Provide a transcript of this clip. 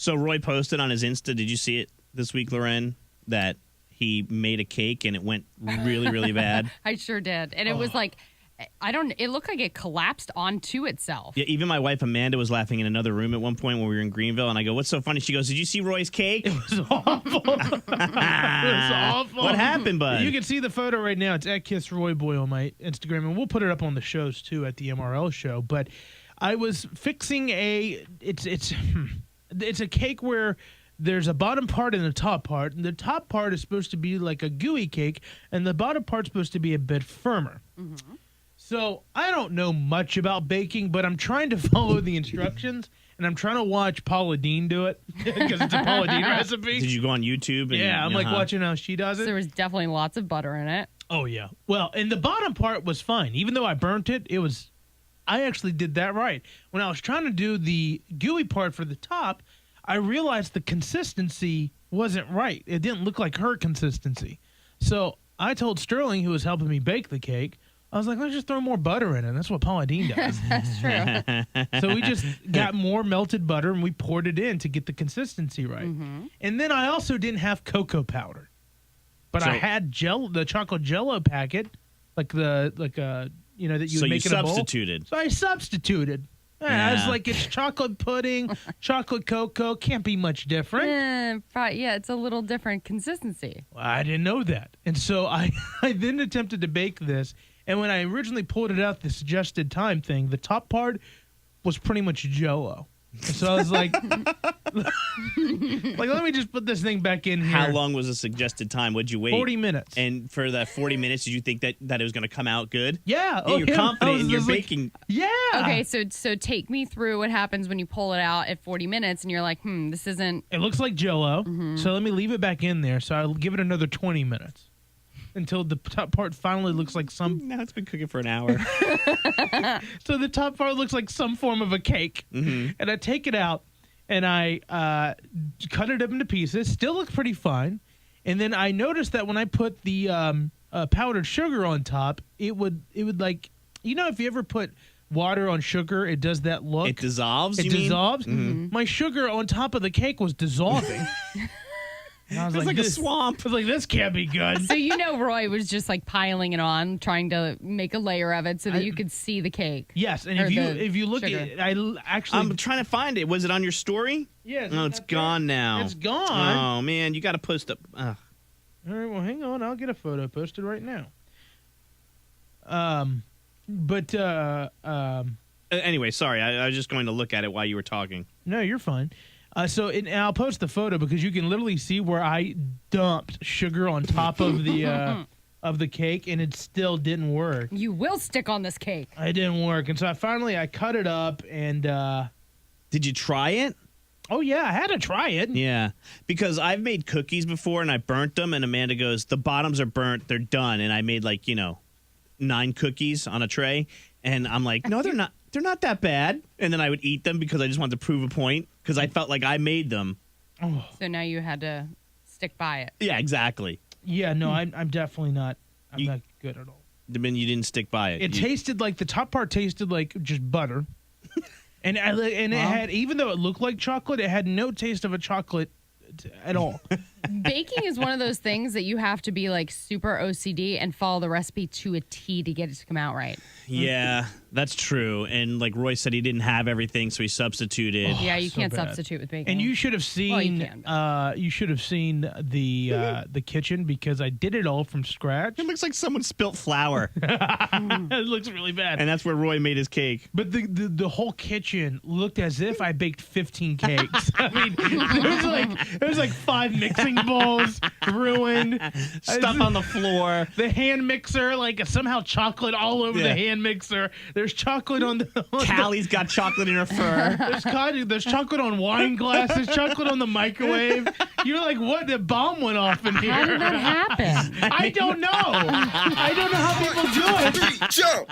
So Roy posted on his Insta, did you see it this week, Loren, that he made a cake and it went really, really bad? I sure did. And it was like, it looked like it collapsed onto itself. Yeah, even my wife Amanda was laughing in another room at one point when we were in Greenville, and I go, what's so funny? She goes, did you see Roy's cake? It was awful. It was awful. What happened, bud? You can see the photo right now. It's at Kiss Roy Boy on my Instagram, and we'll put it up on the shows too at the MRL show. But I was fixing it's a cake where there's a bottom part and a top part, and the top part is supposed to be like a gooey cake, and the bottom part's supposed to be a bit firmer. Mm-hmm. So I don't know much about baking, but I'm trying to follow the instructions, and I'm trying to watch Paula Deen do it because it's a Paula Deen recipe. Did you go on YouTube? Yeah, I'm like watching how she does it. So there was definitely lots of butter in it. Oh, yeah. Well, and the bottom part was fine. Even though I burnt it, I actually did that right. When I was trying to do the gooey part for the top, I realized the consistency wasn't right. It didn't look like her consistency. So I told Sterling, who was helping me bake the cake, I was like, let's just throw more butter in it. That's what Paula Deen does. That's true. So we just got more melted butter, and we poured it in to get the consistency right. Mm-hmm. And then I also didn't have cocoa powder. But I had the chocolate Jello packet, that you would make in a bowl. So you substituted. So I substituted. I was like, it's chocolate pudding, chocolate cocoa, can't be much different. Yeah, it's a little different consistency. Well, I didn't know that. And so I then attempted to bake this, and when I originally pulled it out, the suggested time thing, the top part was pretty much Jell-O. So I was like, let me just put this thing back in here. How long was the suggested time? Would you wait? 40 minutes. And for that 40 minutes, did you think that it was going to come out good? Yeah. You're confident in your baking. Yeah. Okay, so take me through what happens when you pull it out at 40 minutes and you're like, this isn't... It looks like Jell-O, so let me leave it back in there. So I'll give it another 20 minutes until the top part finally looks like some... Now it's been cooking for an hour. So the top part looks like some form of a cake. Mm-hmm. And I take it out, and I cut it up into pieces. Still looks pretty fine. And then I noticed that when I put the powdered sugar on top, it would like... if you ever put water on sugar, it does that look. It dissolves, It dissolves? Mm-hmm. My sugar on top of the cake was dissolving. And I was like a swamp. I was like, this can't be good. So Roy was just like piling it on, trying to make a layer of it so that you could see the cake. Yes, and if you look sugar. at it, I'm trying to find it. Was it on your story? Yes. No, it's gone now. It's gone. Oh man, you got to post up. All right, well, hang on. I'll get a photo posted right now. Anyway, sorry. I was just going to look at it while you were talking. No, you're fine. And I'll post the photo because you can literally see where I dumped sugar on top of the cake, and it still didn't work. You will stick on this cake. It didn't work, and so I cut it up, and did you try it? Oh yeah, I had to try it. Yeah, because I've made cookies before, and I burnt them, and Amanda goes, "The bottoms are burnt; they're done." And I made 9 cookies on a tray, and I'm like, "No, they're not. They're not that bad." And then I would eat them because I just wanted to prove a point because I felt like I made them. Oh. So now you had to stick by it. Yeah, exactly. Yeah, no, I'm definitely not. I'm not good at all. I mean, you didn't stick by it. It tasted like the top part tasted like just butter, and it had, even though it looked like chocolate, it had no taste of a chocolate at all. Baking is one of those things that you have to be like super OCD and follow the recipe to a T to get it to come out right. Yeah, that's true. And like Roy said, he didn't have everything, so he substituted. Yeah, you so can't bad. substitute with baking. And you should have seen. You should have seen the kitchen because I did it all from scratch. It looks like someone spilt flour. It looks really bad. And that's where Roy made his cake. But the whole kitchen looked as if I baked 15 cakes. I mean, there was like 5 mixing bowls ruined, Stuff on the floor. The hand mixer, like somehow chocolate all over the hand mixer. There's chocolate on the. Callie's got chocolate in her fur. There's chocolate on wine glasses. Chocolate on the microwave. You're like, what? The bomb went off in here. How did that happen? I don't know. I don't know how people do it. Jump.